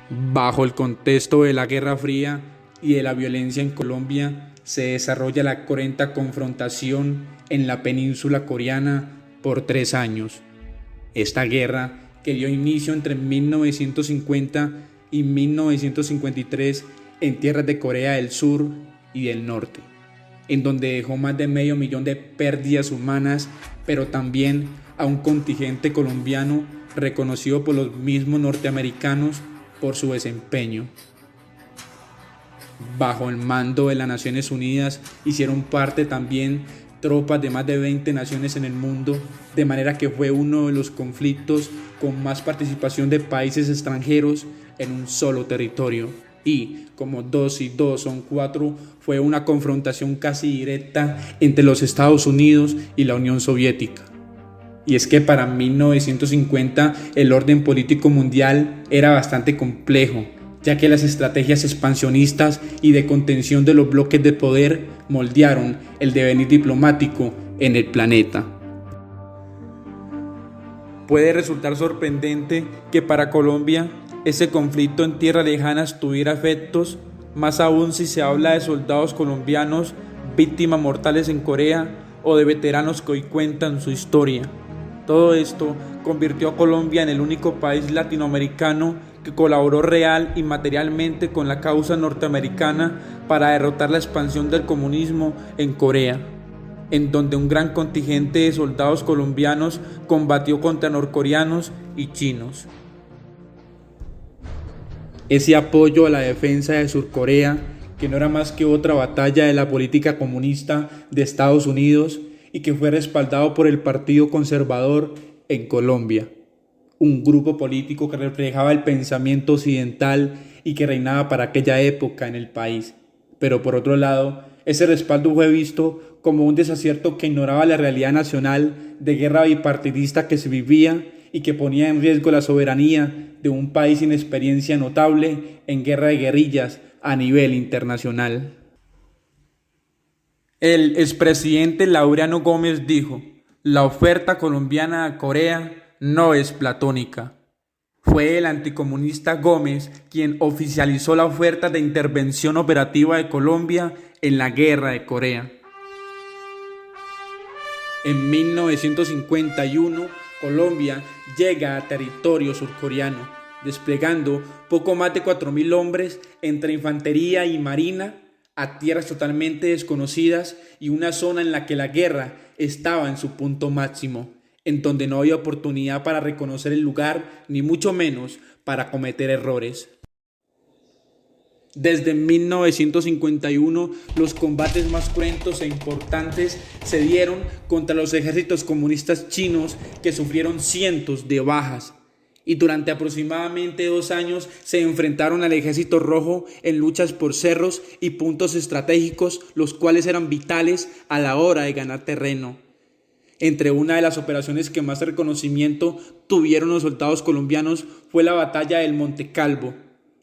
Bajo el contexto de la Guerra Fría y de la violencia en Colombia, se desarrolla la cruenta confrontación en la península coreana por 3 años. Esta guerra, que dio inicio entre 1950 y 1953 en tierras de Corea del Sur y del Norte, en donde dejó más de medio millón de pérdidas humanas, pero también a un contingente colombiano reconocido por los mismos norteamericanos por su desempeño. Bajo el mando de las Naciones Unidas hicieron parte también tropas de más de 20 naciones en el mundo, de manera que fue uno de los conflictos con más participación de países extranjeros en un solo territorio. Y, como 2 y 2 son 4, fue una confrontación casi directa entre los Estados Unidos y la Unión Soviética. Y es que para 1950 el orden político mundial era bastante complejo, ya que las estrategias expansionistas y de contención de los bloques de poder moldearon el devenir diplomático en el planeta. Puede resultar sorprendente que para Colombia ese conflicto en tierras lejanas tuviera efectos, más aún si se habla de soldados colombianos, víctimas mortales en Corea o de veteranos que hoy cuentan su historia. Todo esto convirtió a Colombia en el único país latinoamericano que colaboró real y materialmente con la causa norteamericana para derrotar la expansión del comunismo en Corea, en donde un gran contingente de soldados colombianos combatió contra norcoreanos y chinos. Ese apoyo a la defensa de Surcorea, que no era más que otra batalla de la política comunista de Estados Unidos y que fue respaldado por el Partido Conservador en Colombia, un grupo político que reflejaba el pensamiento occidental y que reinaba para aquella época en el país. Pero por otro lado, ese respaldo fue visto como un desacierto que ignoraba la realidad nacional de guerra bipartidista que se vivía y que ponía en riesgo la soberanía de un país sin experiencia notable en guerra de guerrillas a nivel internacional. El expresidente Laureano Gómez dijo: "La oferta colombiana a Corea no es platónica". Fue el anticomunista Gómez quien oficializó la oferta de intervención operativa de Colombia en la guerra de Corea. En 1951, Colombia llega a territorio surcoreano, desplegando poco más de 4.000 hombres entre infantería y marina a tierras totalmente desconocidas y una zona en la que la guerra estaba en su punto máximo, en donde no había oportunidad para reconocer el lugar, ni mucho menos para cometer errores. Desde 1951, los combates más cruentos e importantes se dieron contra los ejércitos comunistas chinos, que sufrieron cientos de bajas, y durante aproximadamente 2 años se enfrentaron al Ejército Rojo en luchas por cerros y puntos estratégicos, los cuales eran vitales a la hora de ganar terreno. Entre una de las operaciones que más reconocimiento tuvieron los soldados colombianos fue la batalla del Monte Calvo,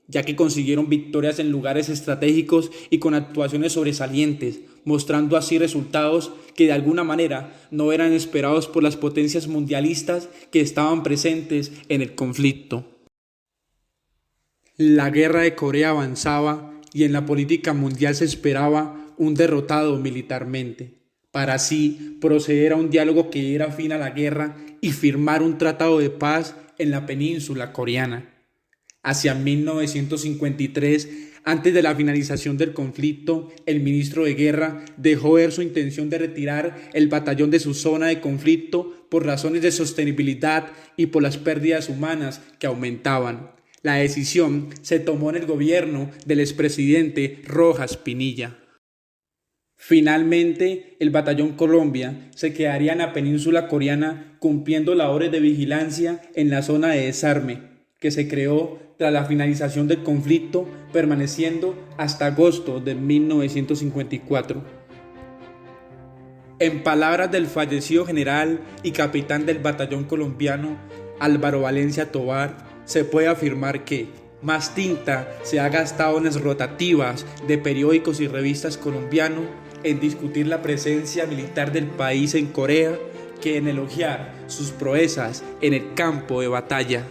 ya que consiguieron victorias en lugares estratégicos y con actuaciones sobresalientes, mostrando así resultados que de alguna manera no eran esperados por las potencias mundialistas que estaban presentes en el conflicto. La guerra de Corea avanzaba y en la política mundial se esperaba un derrotado militarmente, para así proceder a un diálogo que diera fin a la guerra y firmar un tratado de paz en la península coreana. Hacia 1953, antes de la finalización del conflicto, el ministro de Guerra dejó ver su intención de retirar el batallón de su zona de conflicto por razones de sostenibilidad y por las pérdidas humanas que aumentaban. La decisión se tomó en el gobierno del expresidente Rojas Pinilla. Finalmente, el batallón Colombia se quedaría en la península coreana cumpliendo labores de vigilancia en la zona de desarme, que se creó tras la finalización del conflicto, permaneciendo hasta agosto de 1954. En palabras del fallecido general y capitán del batallón colombiano, Álvaro Valencia Tovar, se puede afirmar que más tinta se ha gastado en las rotativas de periódicos y revistas colombianos en discutir la presencia militar del país en Corea que en elogiar sus proezas en el campo de batalla.